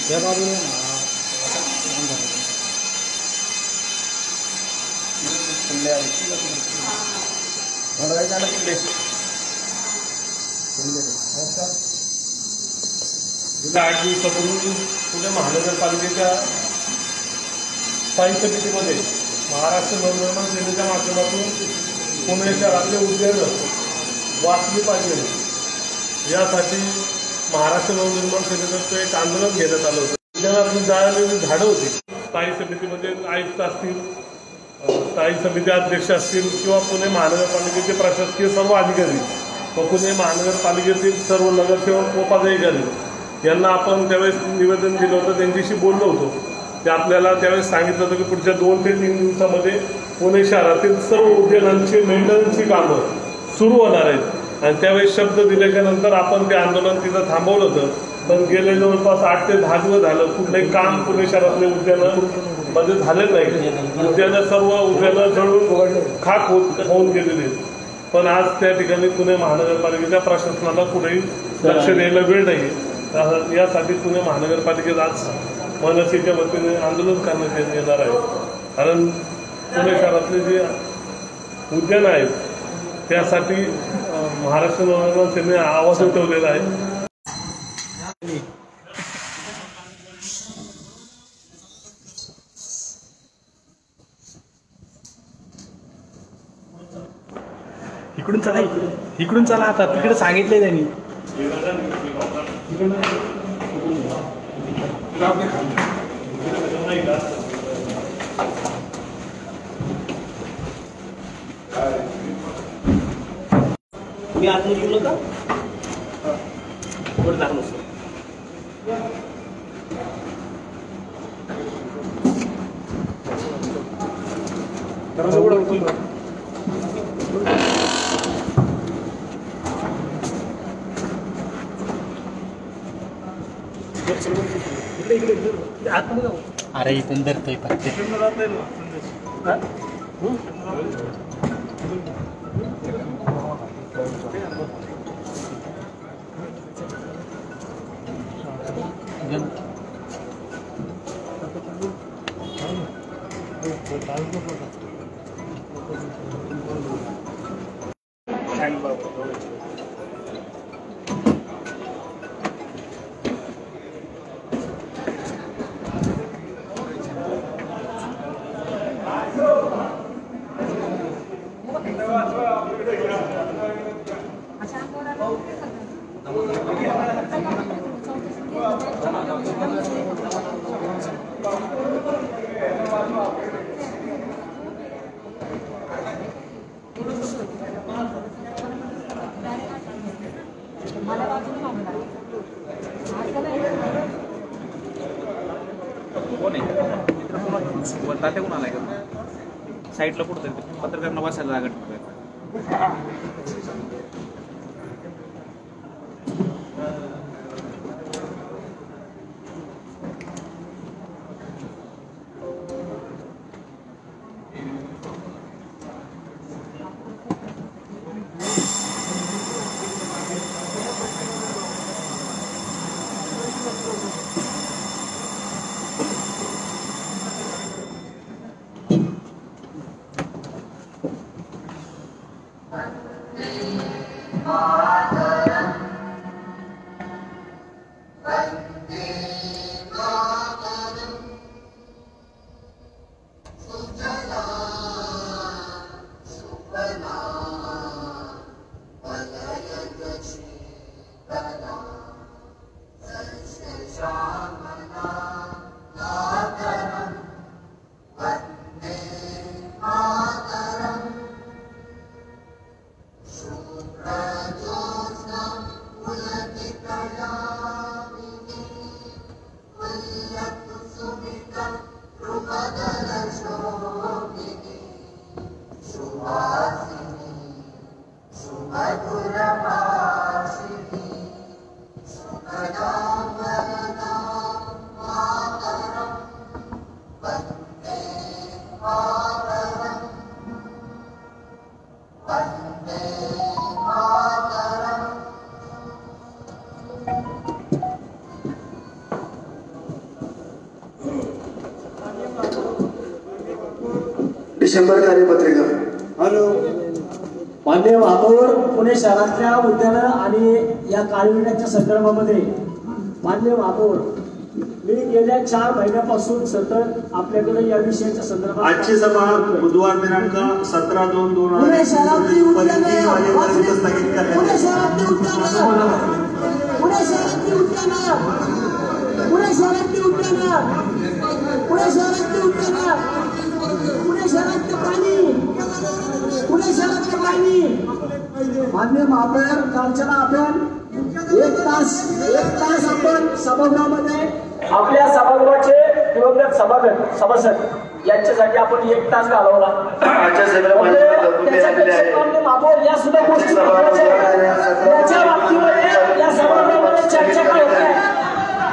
या बाजूने गेल्या 8 दिवसापूर्वी पुणे महानगरपालिकेच्या स्थायी समितीमध्ये महाराष्ट्र नवनिर्माण सेनेच्या माध्यमातून पुणे शहरातले उद्यानं वाचली पाहिजे यासाठी महाराष्ट्र नवनिर्माण सेनेतर्फे एक आंदोलन घेण्यात आलं होतं. उद्यानातून जाळलेली झाडं होती. स्थायी समितीमध्ये आयुक्त असतील, स्थायी समिती अध्यक्ष असतील किंवा पुणे महानगरपालिकेचे प्रशासकीय सर्व अधिकारी व पुणे महानगरपालिकेतील सर्व नगरसेवक व पदाधिकारी यांना आपण त्यावेळेस निवेदन दिलं होतं, त्यांच्याशी बोललो होतो. ते आपल्याला त्यावेळेस सांगितलं होतं की पुढच्या 2 ते 3 दिवसामध्ये पुणे शहरातील सर्व उद्यानांची मेंटेनन्सची कामं सुरू होणार आहेत आणि त्यावेळेस शब्द दिल्याच्यानंतर आपण ते आंदोलन तिथं थांबवलं होतं. पण गेले जवळपास 8 ते 10 दिवस झालं कुठलंही काम पुणे शहरातले उद्यानं मध्ये झालेलं नाही. उद्यानं सर्व उद्यानं जळून खाक होऊन गेलेली आहेत. पण आज त्या ठिकाणी पुणे महानगरपालिकेच्या प्रशासनाला कुठेही लक्ष द्यायला वेळ नाही. यासाठी पुणे महानगरपालिकेत आज मनसेच्या वतीने आंदोलन करण्यात येणार आहे. कारण पुणे शहरातले जे उद्यान आहेत त्यासाठी महाराष्ट्र नवनिर्माण सेनेने आवाज उठवलेला आहे. इकडून चला आता तिकडे सांगितलंय त्यांनी. मी आतमध्ये गेलो का वर लागलो सर. अरे इथून धरतोय पत्ते. तात्या कोण आलाय का साईडला कुठं पत्रकारांना बसायला जागा डिसेंबर कार्यपत्रिका. हॅलो, मान्य महापौर, पुणे शहरातल्या उद्यानं आणि या काळविण्याच्या संदर्भामध्ये मान्य महापौर, मी गेल्या 4 महिन्यापासून सतत आपल्याकडे या विषयाच्या संदर्भात आजची सभा बुधवार दिनांक 17/2/2020 पुणे शहरातली उद्यानं दुपारी 3 वाजेपर्यंत स्थगित करण्यात पुणे आली. शहरातली उद्यानं पुणे शहरातली उद्यानं पुणे शहरातली उद्यानं पुणे शहरातली उद्यानं पुणे शहरातलं पाणी पुणे शहरातलं पाणी. मान्य महापौर, कालच्याला आपण एक तास आपण सभागृहामध्ये आपल्या सभागृहाचे दिवंगत सभासद यांच्यासाठी आपण 1 तास घालवला. आजच्या सभेला मान्य महापौर, या सुद्धा गोष्टी त्याच्या बाबतीमध्ये या सभागृहामध्ये चर्चा काय होत आहे.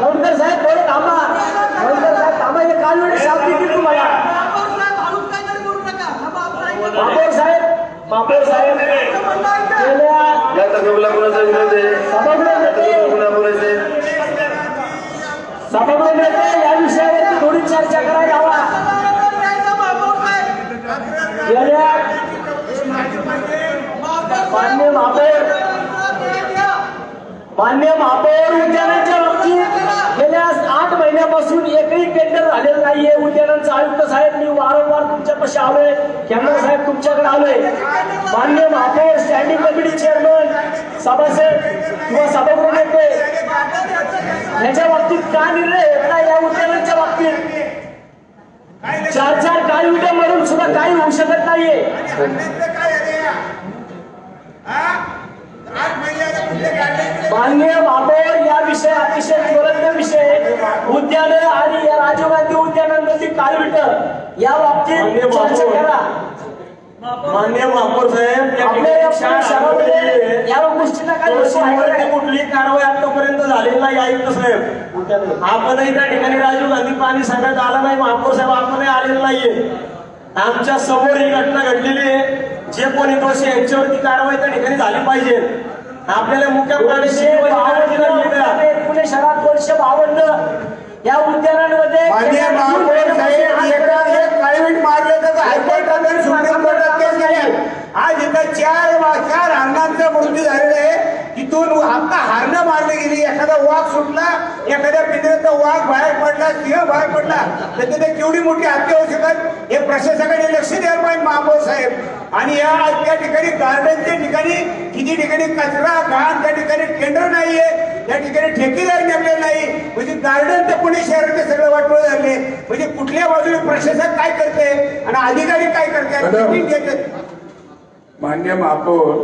गौंडकर साहेब थोडे थांबा, गौंडकर साहेब थांबा, हे कालवडे शाप देतील तुम्हाला. महापौर साहेब या तत्वाला कोणाचा विरोध आहे? सभागृहामध्ये या विषयावरती थोडी चर्चा करायला हवा. मान्य महापौर, उद्यानाच्या बाबतीत गेल्या 8 महिन्यापासून एकही टेंडर झालेलं नाहीये. उद्यानांचा आयुक्त साहेब, मी वारंवार तुमच्यापाशी आलोय, कॅमेरा साहेब तुमच्याकडे आलोय. मान्य महापौर, स्टँडिंग कमिटी चेअरमन, सभासद किंवा सभागृह नेते याच्या बाबतीत का निर्णय घेत नाही? या उद्यानांच्या बाबतीत 4 काळविटे म्हणून सुद्धा काही होऊ शकत नाहीये. माननीय महापौर, या विषय अतिशय ज्वलंत विषय उद्यान आणि या राजीव गांधी उद्यानांमधील काळविट या बाबतीत चर्चा करा. मान्य महापौर साहेब, या गोष्टीला काय कुठली कारवाई आतापर्यंत झालेली नाही. आयुक्त साहेब, आपणही त्या ठिकाणी राजीव गांधी पाणी सांगण्यात आला नाही. महापौर साहेब, आपणही आलेलं नाहीये. आमच्या समोर ही घटना घडलेली आहे. जे कोणी दोषी यांच्यावरती कारवाई त्या ठिकाणी झाली पाहिजे. आपल्याला मुख्य प्रादेशिक पुणे शहरात 252 या उद्यानांमध्ये मान्य महापौर साहेब, काळवीट मारले तर हायकोर्टात सुप्रीम कोर्टात केस गेली. आज इथं 4 हरणांचा मृत्यू झालेला आहे. तिथून आता हरणं मारली गेली. एखादा वाघ सुटला, एखाद्या पिंजऱ्याचा वाघ बाहेर पडला, सिंह बाहेर पडला, तर तिथे केवढी मोठी हत्या होऊ शकत. हे प्रशासकाने लक्ष द्यायला पाहिजे महापौर साहेब. आणि या त्या ठिकाणी गार्डनच्या ठिकाणी किती ठिकाणी कचरा घाण, त्या ठिकाणी टेंडर नाहीये, त्या ठिकाणी ठेकेदार नेमले नाही. म्हणजे गार्डन तर पुणे शहराचे सगळं वाटोळ झाले. म्हणजे कुठल्या बाजूने प्रशासक काय करते आणि अधिकारी काय करतात. मान्य महापौर,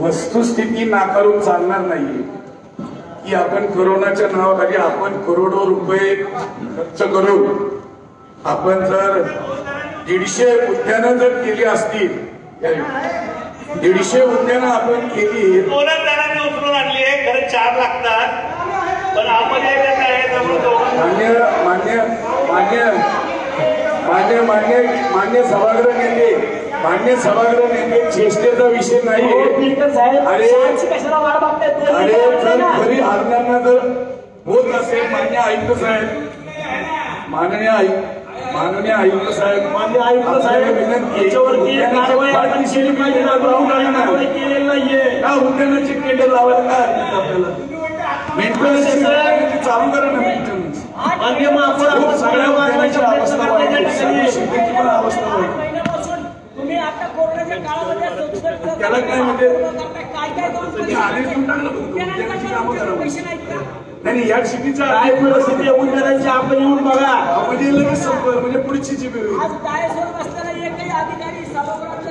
वस्तुस्थिती नाकारून चालणार नाही की आपण कोरोनाच्या नावाखाली आपण करोडो रुपये खर्च करून आपण जर 150 उद्यानं जर केली असतील, 150 उद्यानं आपण केली, 2 जणांनी उचलून आणली आहे. खरं 4 लागतात, पण आपण मान्य सभागृह नेते, मान्य सभागृह नेते चेष्टेचा विषय नाही. अरे जर खरी हरणांना जर होत असेल, मान्य आयुक्त साहेब, माननीय आयुक्त साहेब विनंती, याच्यावरती कारवाई केली पाहिजे. केलेलं नाहीये. का उद्यानाची टेंडर लावायला काय आपल्याला मेंटेनन्स चालू करा ना. मेंटेनन्स मान्य महापौर, आपण सगळ्या वाजवायच्या प्रयत्न अवस्था तुम्ही आता कोरोनाच्या काळामध्ये त्याला काय म्हणजे नाही, या सिटीचा काय परिस्थिती आहे उद्यानांची आपण येऊन बघा. म्हणजे लगेच संपर्क, म्हणजे पुढची जी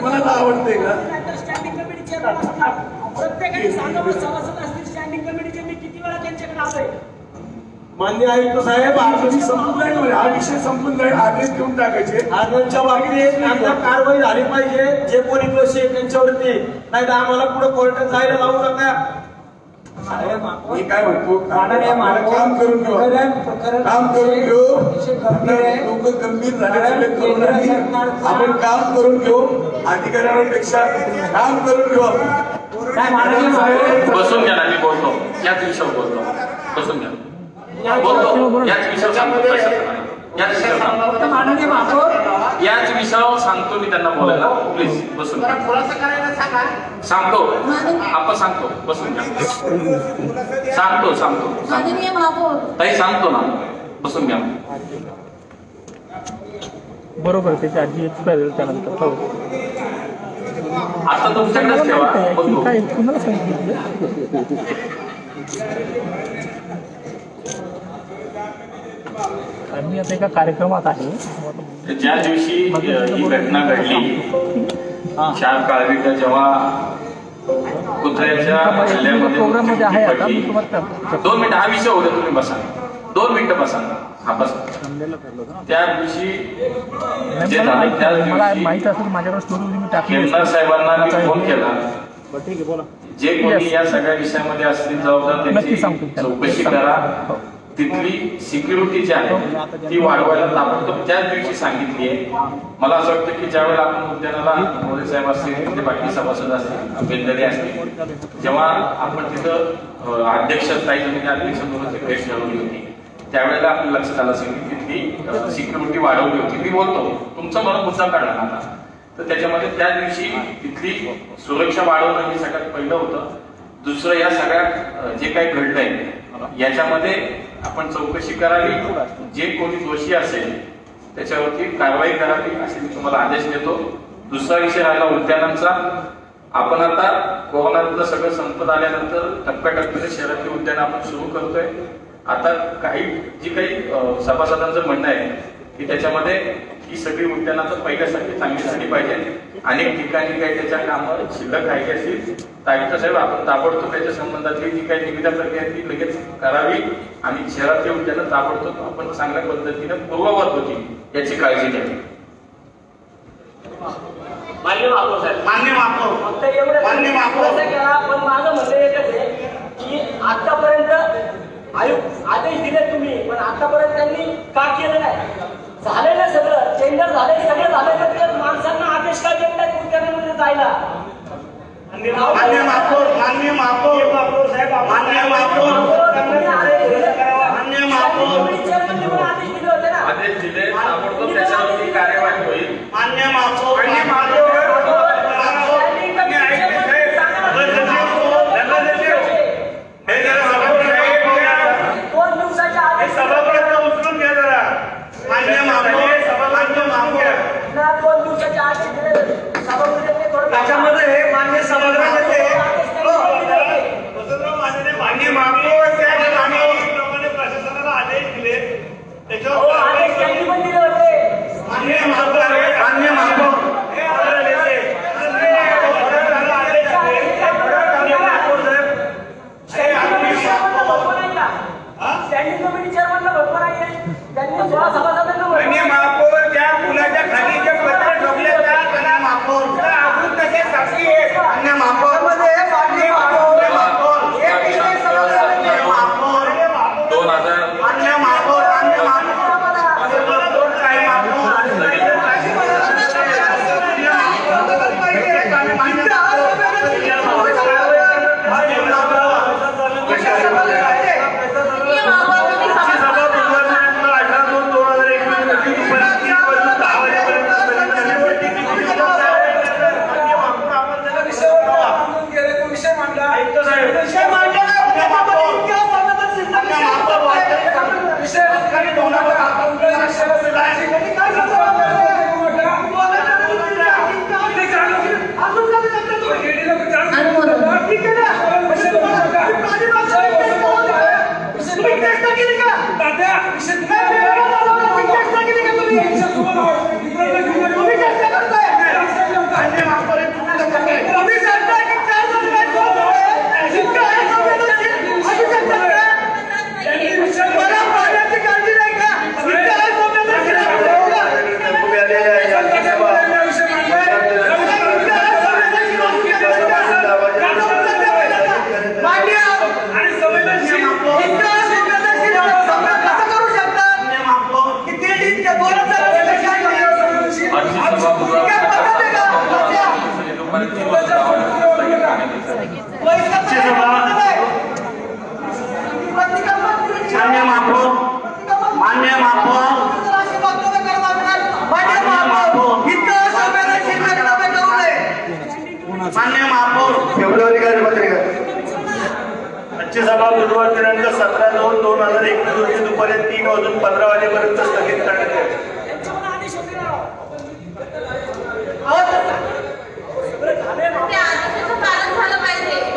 मला आवडते का स्टँडिंग कमिटीचे प्रत्येकाने सांगावं, सभासद असतील स्टँडिंग कमिटीचे, मी किती वेळा त्यांच्याकडे आलोय. मान्य आयुक्त साहेब, संपून जाईल, हा विषय संपून जाईल. आदेश देऊन टाकायचे. हरणांच्या बाबतीत आता कारवाई झाली पाहिजे. जे कोणी दोषी आहे त्यांच्यावरती, नाही तर आम्हाला पुढे कोर्टात जायला लावू नका. मी काय म्हणतो, काम करून घेऊ, काम करून घेऊ. लोक गंभीर झाले करोनाने, आपण काम करून घेऊ. अधिकाऱ्यांपेक्षा काम करून घेऊ. बसून घ्या ना, मी बोलतो याच विषयावर बोलतो. बसून घ्या, बोलतो याच विषयावर. याच विषयावर माननीय महापौर याच विषयावर सांगतो मी त्यांना बोलायला. प्लीज बसून घ्या. सांगतो आपण सांगतो बसून घ्या. सांगतो माननीय महापौर ताई सांगतो ना बसून घ्या. बरोबर त्याची आजी एक्सपायर झाली त्यानंतर. हो आता तुमच्याकडेच ठेवा बघू. काय कुणाला सांगितलं? आम्ही आता एका कार्यक्रमात आहे. ज्या दिवशी ही घटना घडली 4 काळवीट जेव्हा कुत्र्याच्या प्रोग्राममध्ये आहे आता मी हल्ल्यामध्ये तुम्हाला 2 मिनिटं हा विषय होता. तुम्ही बसा 2 मिनिटं बसा. हा बसा. त्या दिवशी जे झालं त्या मला दिवशी माहित असेल माझ्याकडे स्टोरी मी टाकली. खेमनार साहेबांना मी फोन केला. जे कोणी या सगळ्या विषयामध्ये असतील जबाबदार नक्की त्यांची सांगतो. चौकशी करा. तिथली सिक्युरिटी जी आहे ती वाढवायला ताबडतोब त्याच दिवशी सांगितली आहे. मला असं वाटतं की ज्यावेळेला आपण उद्यानाला मोरे साहेब असतील तिथे बाकी सभासद असतील बेंदरे असतील जेव्हा आपण तिथं अध्यक्ष ताई अध्यक्ष म्हणून भेट ठरवली होती त्यावेळेला आपलं लक्षात आलं असेल की तिथली सिक्युरिटी वाढवली होती. मी बोलतो तुमचा मला मुद्दा काढला आता तर त्याच्यामध्ये त्या दिवशी तिथली सुरक्षा वाढवणं हे सगळ्यात पहिलं होतं. दुसरं या सगळ्या जे काही घडलंय याच्यामध्ये आपण चौकशी करावी. जे कोणी दोषी असेल त्याच्यावरती कारवाई करावी असे मी तुम्हाला आदेश देतो. दुसरा विषय राहिला उद्यानांचा. आपण आता कोरोनातलं सगळं संपत आल्यानंतर टप्प्याटप्प्याने शहरातली उद्यानं आपण सुरू करतोय. आता जी काही सभासदांचं म्हणणं आहे की त्याच्यामध्ये ही सगळी उद्यानं आता पहिल्यासारखी चांगली झाली पाहिजे. अनेक ठिकाणी काही त्याच्या कामं शिल्लक राहिली असतील तर आयुक्त साहेब आपण ताबडतोब त्याच्या संबंधातली जी काही निविदा प्रक्रिया ती लगेच करावी आणि शहरातली उद्यानं ताबडतोब आपण चांगल्या पद्धतीने पूर्ववत होती याची काळजी घ्यावी. मान्य महापौर साहेब मान्य महापौर फक्त एवढं मान्य महापौर केला. पण माझं म्हणणं एकच आहे की आतापर्यंत आदेश दिले तुम्ही पण आतापर्यंत त्यांनी का केलं नाही. झालेलं सगळं टेंडर झाले सगळं झालं तर ते माणसांना आदेश का देत नाही उद्यानामध्ये जायला. मान्य महापौर मान्य महापौर साहेब मान्य महापौर मान्य महापौर आदेश दिले होते ना. आदेश दिले ताबडतोब त्याच्यावरती कार्यवाही होईल. मान्य महापौर मान्य महापौर त्याच्यामध्ये हे मान्य सभागृहामध्ये मान्य महापौर त्या प्रमाणे प्रशासनाला आदेश दिले त्याच्यावर आदेश त्यांनी पण दिले होते. मान्य महापौर मान्य महापौर स्टँडिंग कमिटी चेअरमनला भरपूर आहे. त्यांनी 16 सभासदांना मान्य महापौर त्या पुलाच्या खाली जे पत्र ठोकले त्या महापौर अजून तसे साक्षी आहेत. मान्य महापौर मध्ये मान्य महापौर एक विषय समजला महापौर 2000 मान्य महापौर मान्य महापौर सभा बुधवार दिनांक 17/2/2021 रोजी दुपारी 3:15 वाजेपर्यंत स्थगित करण्यात येईल.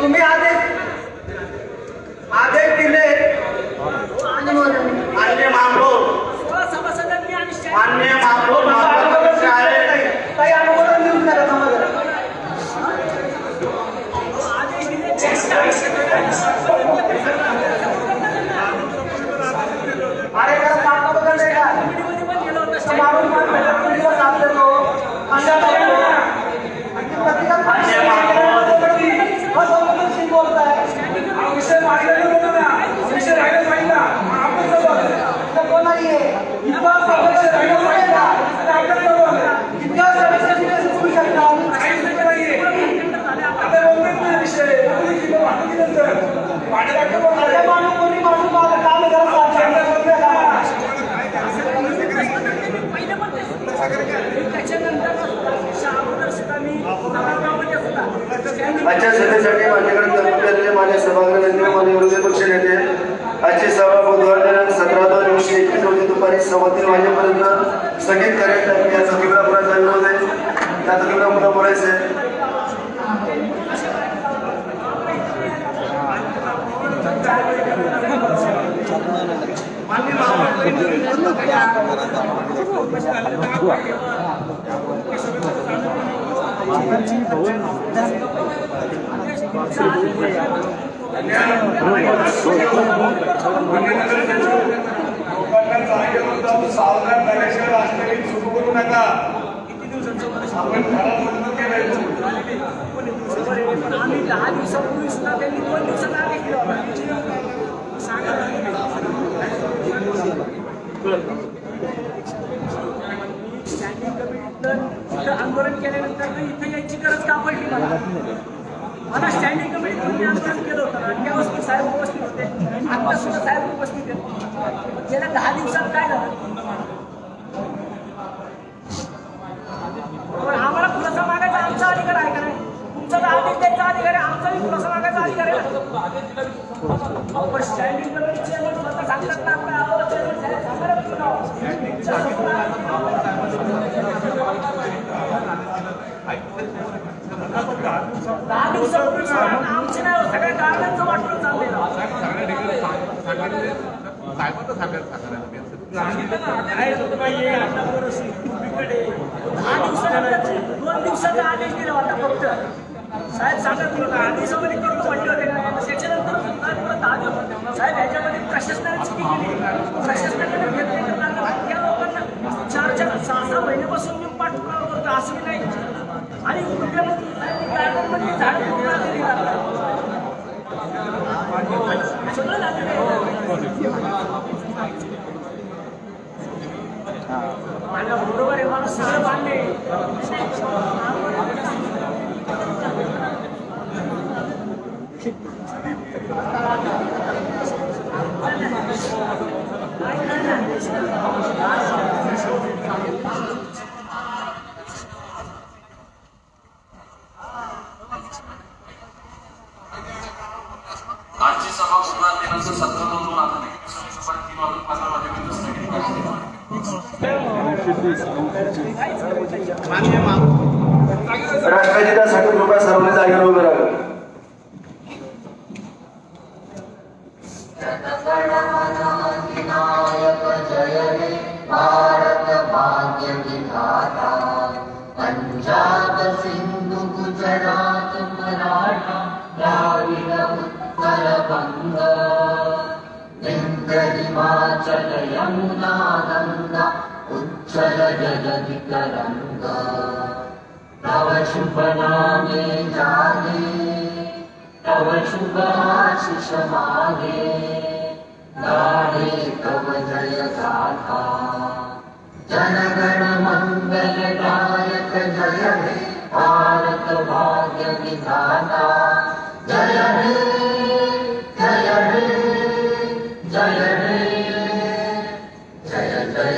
तुम्ही आदेश दिले मान्य महापौर काही अनुमोदन देऊन करा समाजाला. अरे का काका बघायला का मारून बोलताय विषय आजच्या सभेसाठी माझ्याकडे कर्मचारी मान्य सभागृह मान्य विरोधी पक्ष नेते आजची सभा बुधवार दिनांक 17/2/2021 रोजी दुपारी 3:15 वाजेपर्यंत स्थगित करण्यात आली. या सभेला पुन्हा विरोध आहे. त्या सभेला पुन्हा बोलायचं आहे. सावधान झाल्याशिवाय राजकारण सुरू करू नका. आपण आम्ही 10 दिवसापूर्वी सुद्धा त्यांनी 2 दिवसात आदेश दिला होता. स्टँडिंग कमिटीनं आंदोलन केल्यानंतर इथं यायची गरज का पडली मला स्टँडिंग कमिटीमध्ये आंदोलन केलं होतं त्यावेळेस मी साहेब उपस्थित होते. आता सुद्धा साहेब उपस्थित आहेत. गेल्या 10 दिवसात काय झालं आम्हाला खुलासा मागायचा आमचा अधिकार आहे का नाही? तुमचा आदेश द्यायचा अधिकार आहे, आमचाही खुलासा मागायचा अधिकार आहे. पण स्टँडिंग कमिटीचे स्वतः सांगतात ना आपल्या आवडत दहा दिवसापूर्वी आमचे नाही सगळ्या कारणांचं वाटलं चाललेलं. दोन दिवसाचा आदेश दिला होता फक्त. साहेब सांगत होता 10 दिवसामध्ये करून पडले होते त्याच्यानंतर साहेब ह्याच्यामध्ये प्रशासनाने चुकी केली. प्रशासनाने घेतले त्या लोकांना 4-4, 6-6 महिन्यापासून मी पाठपुरावा करतो असं नाही. आणि गार्डनमध्ये झाड सगळं झालेलं बरोबर आहे. मला सगळं मान्य आहे. आजची सभा बुधवार दिनांक 17/2/2021 वाजेपर्यंत स्थगित करण्यात येईल. राष्ट्रगीतासाठी कृपया सर्वांनी जागेवर उभे राहा. भारत भाग्य विधाता पंजाब सिंधु गुजरात मराठा द्राविड उत्तर बंग विंध्य हिमाचल यमुना गंगा उच्चल जगति तरंगा तव शुभ नामे जागे तव शुभ आशीष मागे गाहे तव जय गाथा जनगण मंगल गायक जय हे भारत भाग्य विधाता जय हे जय हे जय हे जय जय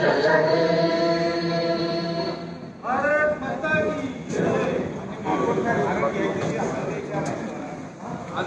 जय जय हे. आज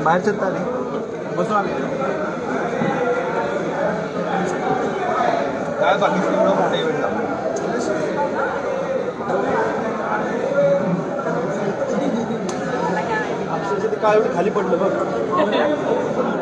बाहेर चलता बसू आम्ही काय बाकी एवढं मोठे इव्हेंट काय एवढं खाली पडलं बघ